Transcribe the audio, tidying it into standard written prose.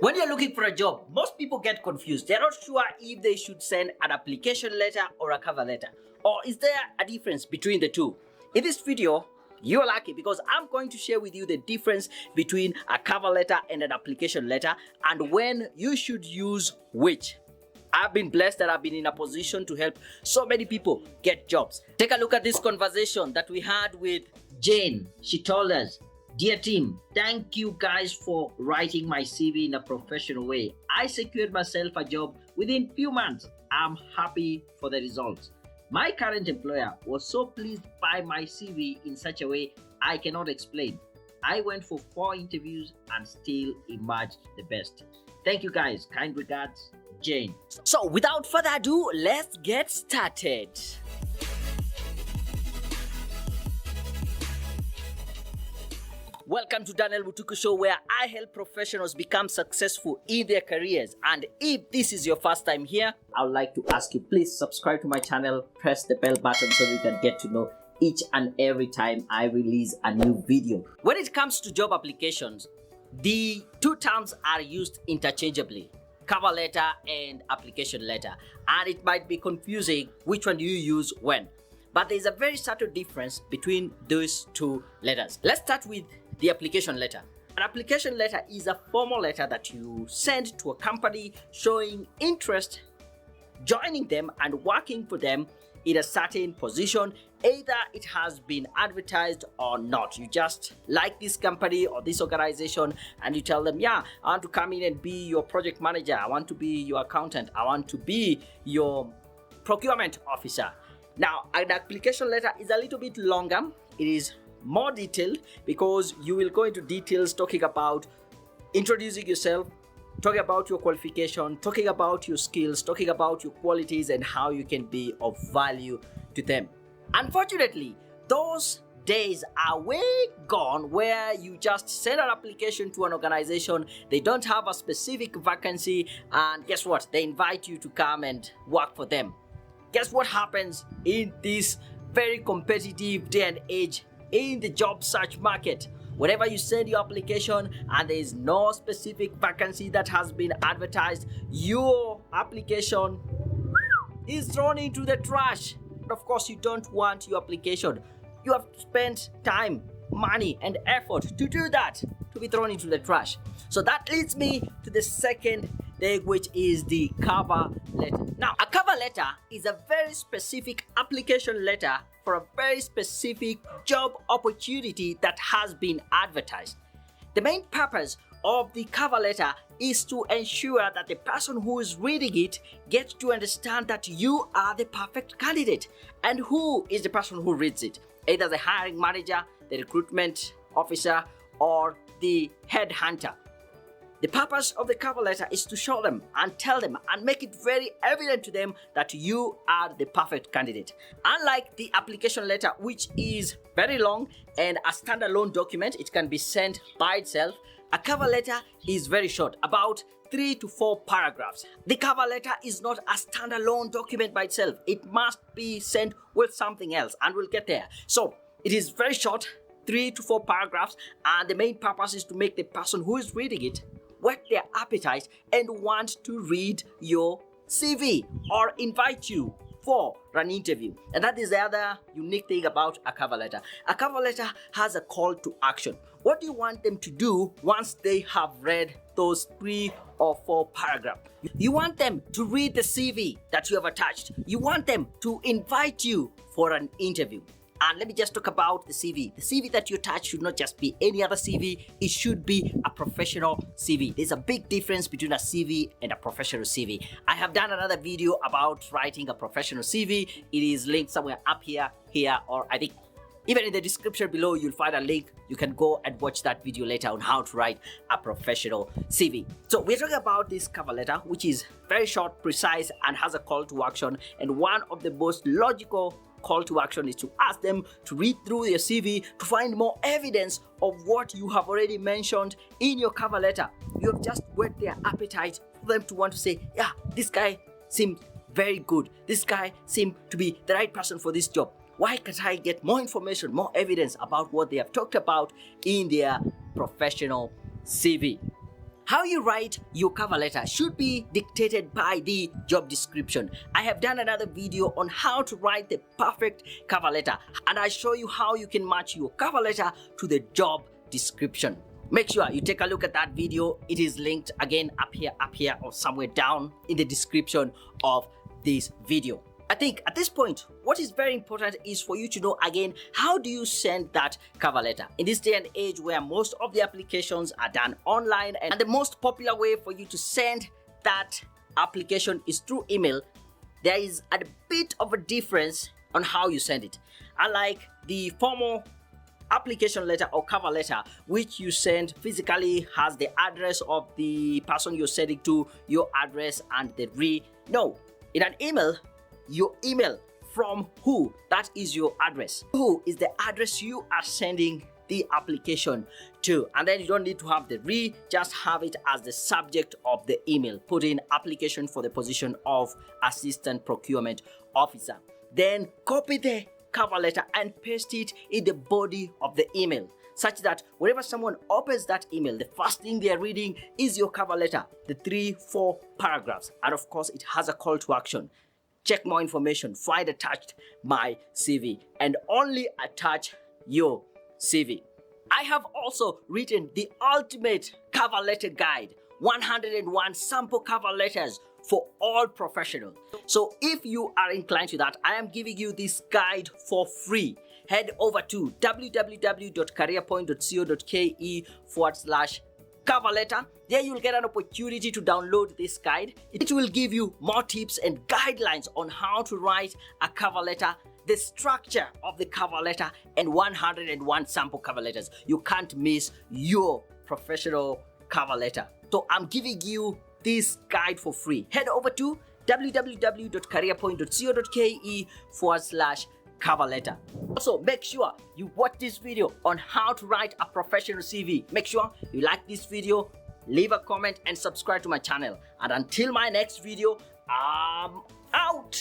When you're looking for a job, most people get confused. They're not sure if they should send an application letter or a cover letter. Or is there a difference between the two? In this video, you're lucky because I'm going to share with you the difference between a cover letter and an application letter and when you should use which. I've been blessed that I've been in a position to help so many people get jobs. Take a look at this conversation that we had with Jane. She told us, "Dear team, thank you guys for writing my CV in a professional way. I secured myself a job within few months. I'm happy for the results. My current employer was so pleased by my CV in such a way I cannot explain. I went for 4 interviews and still emerged the best. Thank you guys. Kind regards, Jane." So without further ado, let's get started. Welcome to Daniel Mutuku Show, where I help professionals become successful in their careers. And if this is your first time here, I would like to ask you, please subscribe to my channel, press the bell button so you can get to know each and every time I release a new video. When it comes to job applications, the two terms are used interchangeably: cover letter and application letter. And it might be confusing which one you use when. But there's a very subtle difference between those two letters. Let's start with the application letter. An application letter is a formal letter that you send to a company showing interest, joining them and working for them in a certain position. Either it has been advertised or not. You just like this company or this organization and you tell them, yeah, I want to come in and be your project manager. I want to be your accountant. I want to be your procurement officer. Now, an application letter is a little bit longer. It is more detailed because you will go into details talking about introducing yourself, talking about your qualification, talking about your skills, talking about your qualities and how you can be of value to them. Unfortunately, those days are way gone where you just send an application to an organization, they don't have a specific vacancy, and guess what? They invite you to come and work for them. Guess what happens in this very competitive day and age in the job search market? Whenever you send your application and there is no specific vacancy that has been advertised, your application is thrown into the trash. Of course, you don't want your application. You have spent time, money, and effort to do that, to be thrown into the trash. So that leads me to the second thing, which is the cover letter. Now, a cover letter is a very specific application letter for a very specific job opportunity that has been advertised. The main purpose of the cover letter is to ensure that the person who is reading it gets to understand that you are the perfect candidate. And who is the person who reads it? Either the hiring manager, the recruitment officer, or the headhunter. The purpose of the cover letter is to show them and tell them and make it very evident to them that you are the perfect candidate. Unlike the application letter, which is very long and a standalone document, it can be sent by itself, a cover letter is very short, about 3 to 4 paragraphs. The cover letter is not a standalone document by itself. It must be sent with something else, and we'll get there. So it is very short, 3 to 4 paragraphs, and the main purpose is to make the person who is reading it whet their appetite and want to read your CV or invite you for an interview. And that is the other unique thing about a cover letter. A cover letter has a call to action. What do you want them to do once they have read those 3 or 4 paragraphs? You want them to read the CV that you have attached. You want them to invite you for an interview. And let me just talk about the CV. The CV that you attach should not just be any other CV. It should be a professional CV. There's a big difference between a CV and a professional CV. I have done another video about writing a professional CV. It is linked somewhere up here, or I think even in the description below, you'll find a link. You can go and watch that video later on how to write a professional CV. So we're talking about this cover letter, which is very short, precise, and has a call to action. And one of the most logical call to action is to ask them to read through your CV to find more evidence of what you have already mentioned in your cover letter. You have just whet their appetite for them to want to say, yeah, this guy seems very good. This guy seems to be the right person for this job. Why can't I get more information, more evidence about what they have talked about in their professional CV? How you write your cover letter should be dictated by the job description. I have done another video on how to write the perfect cover letter, and I show you how you can match your cover letter to the job description. Make sure you take a look at that video. It is linked again up here, or somewhere down in the description of this video. I think at this point, what is very important is for you to know again, how do you send that cover letter? In this day and age where most of the applications are done online, and the most popular way for you to send that application is through email, there is a bit of a difference on how you send it. Unlike the formal application letter or cover letter, which you send physically, has the address of the person you're sending to, your address, and the no, in an email, your email from who, that is your address. Who is the address you are sending the application to, and then you don't need to have the just have it as the subject of the email. Put in application for the position of assistant procurement officer. Then copy the cover letter and paste it in the body of the email, such that whenever someone opens that email, the first thing they're reading is your cover letter, the 3-4 paragraphs, and of course it has a call to action. Check more information, find attached my CV, and only attach your CV. I have also written the ultimate cover letter guide, 101 sample cover letters for all professionals. So if you are inclined to that, I am giving you this guide for free. Head over to www.careerpoint.co.ke/cover letter. There you'll get an opportunity to download this guide. It will give you more tips and guidelines on how to write a cover letter, the structure of the cover letter, and 101 sample cover letters. You can't miss your professional cover letter. So I'm giving you this guide for free. Head over to www.careerpoint.co.ke/cover letter. Also, make sure you watch this video on how to write a professional CV. Make sure you like this video, leave a comment, and subscribe to my channel. And until my next video, I'm out.